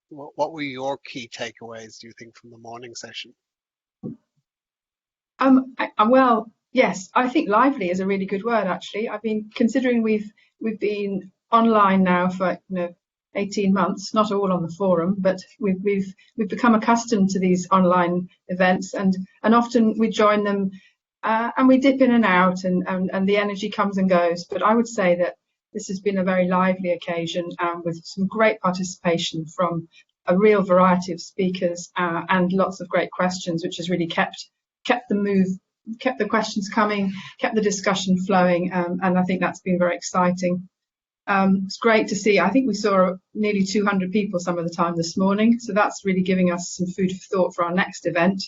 What were your key takeaways, do you think, from the morning session? Well, yes, I think lively is a really good word, actually. I've been considering we've been online now for 18 months, not all on the forum, but we've become accustomed to these online events, and often we join them and we dip in and out, and the energy comes and goes. But I would say that this has been a very lively occasion with some great participation from a real variety of speakers and lots of great questions, which has really kept the questions coming, kept the discussion flowing, and I think that's been very exciting. It's great to see. I think we saw nearly 200 people some of the time this morning, so that's really giving us some food for thought for our next event.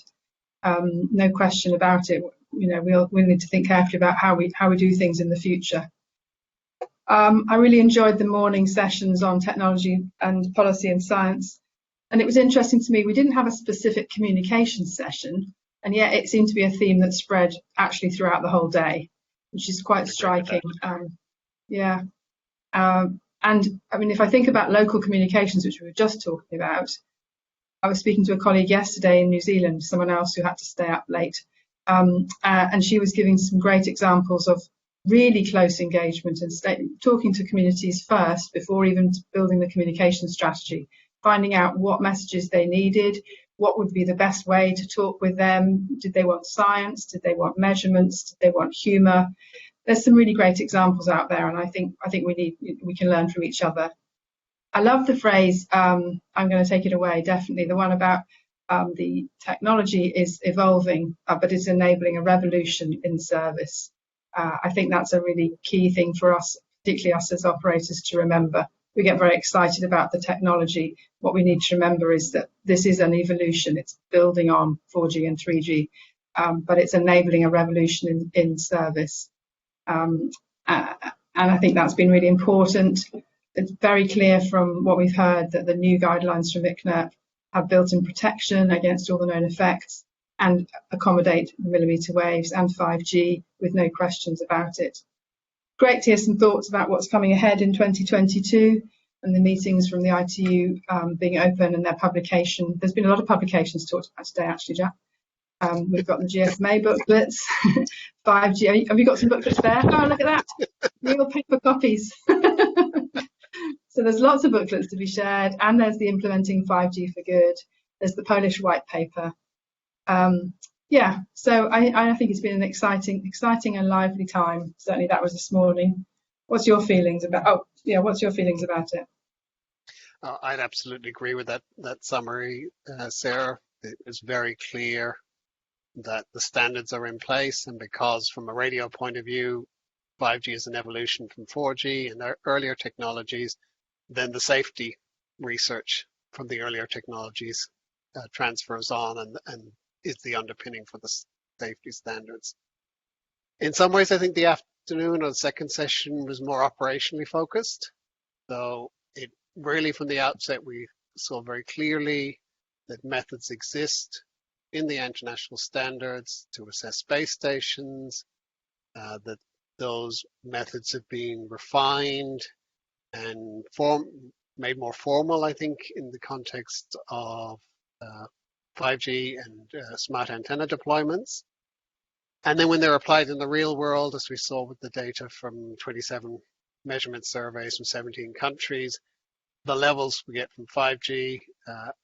No question about it. We'll need to think carefully about how we do things in the future. I really enjoyed the morning sessions on technology and policy and science, and it was interesting to me. We didn't have a specific communications session, and yet it seemed to be a theme that spread actually throughout the whole day, which is quite striking. Yeah. And I mean, if I think about local communications, which we were just talking about, I was speaking to a colleague yesterday in New Zealand, someone else who had to stay up late, and she was giving some great examples of really close engagement and talking to communities first before even building the communication strategy, finding out what messages they needed, what would be the best way to talk with them. Did they want science? Did they want measurements? Did they want humour? There's some really great examples out there, and I think we can learn from each other. I love the phrase, I'm going to take it away, definitely, the one about the technology is evolving, but it's enabling a revolution in service. I think that's a really key thing for us, particularly us as operators, to remember. We get very excited about the technology. What we need to remember is that this is an evolution. It's building on 4G and 3G, but it's enabling a revolution in service. And I think that's been really important. It's very clear from what we've heard that the new guidelines from ICNIRP have built-in protection against all the known effects and accommodate millimetre waves and 5G with no questions about it. Great to hear some thoughts about what's coming ahead in 2022 and the meetings from the ITU being open and their publication. There's been a lot of publications talked about today, actually, Jack. We've got the GSMA booklets, 5G. Have you got some booklets there? Oh, look at that. Real paper copies. So there's lots of booklets to be shared, and there's the Implementing 5G for Good. There's the Polish white paper. Yeah, so I think it's been an exciting and lively time. Certainly that was this morning. What's your feelings about? What's your feelings about it? I'd absolutely agree with that summary, Sarah. It was very clear that the standards are in place, and because from a radio point of view, 5G is an evolution from 4G and their earlier technologies, then the safety research from the earlier technologies transfers on and is the underpinning for the safety standards. In some ways, I think the afternoon or the second session was more operationally focused. So it really, from the outset, we saw very clearly that methods exist in the international standards to assess space stations, that those methods have been refined and made more formal, I think, in the context of 5G and smart antenna deployments. And then when they're applied in the real world, as we saw with the data from 27 measurement surveys from 17 countries, the levels we get from 5G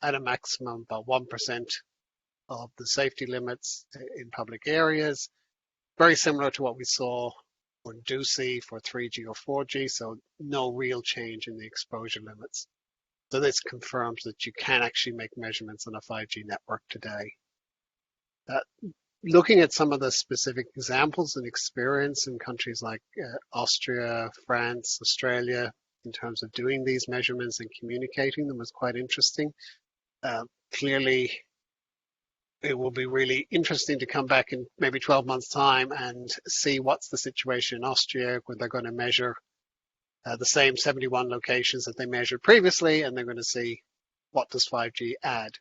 at a maximum about 1% of the safety limits in public areas, very similar to what we saw or do see for 3G or 4G, so no real change in the exposure limits. So this confirms that you can actually make measurements on a 5G network today. Looking at some of the specific examples and experience in countries like Austria, France, Australia, in terms of doing these measurements and communicating them was quite interesting. Clearly, it will be really interesting to come back in maybe 12 months' time and see what's the situation in Austria when they're going to measure the same 71 locations that they measured previously, and they're going to see what does 5G add.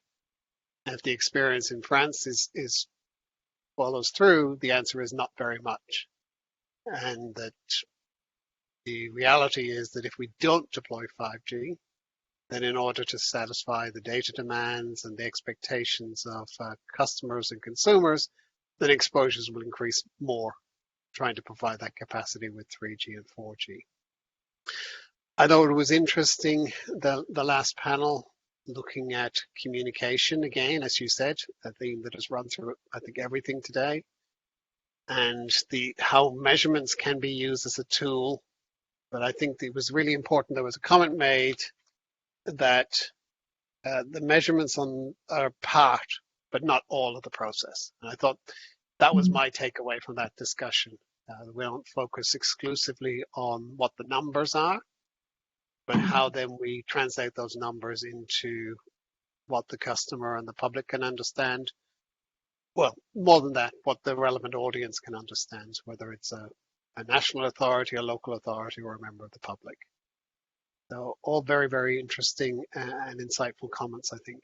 And if the experience in France follows through, the answer is not very much. And that the reality is that if we don't deploy 5G, then in order to satisfy the data demands and the expectations of customers and consumers, then exposures will increase more, trying to provide that capacity with 3G and 4G. I thought it was interesting, the last panel, looking at communication again, as you said, a theme that has run through, I think, everything today, and how measurements can be used as a tool. But I think it was really important. There was a comment made that the measurements are part, but not all of the process. And I thought that was my takeaway from that discussion. We don't focus exclusively on what the numbers are, but how then we translate those numbers into what the customer and the public can understand. Well, more than that, what the relevant audience can understand, whether it's a national authority, a local authority, or a member of the public. So all very, very interesting and insightful comments, I think.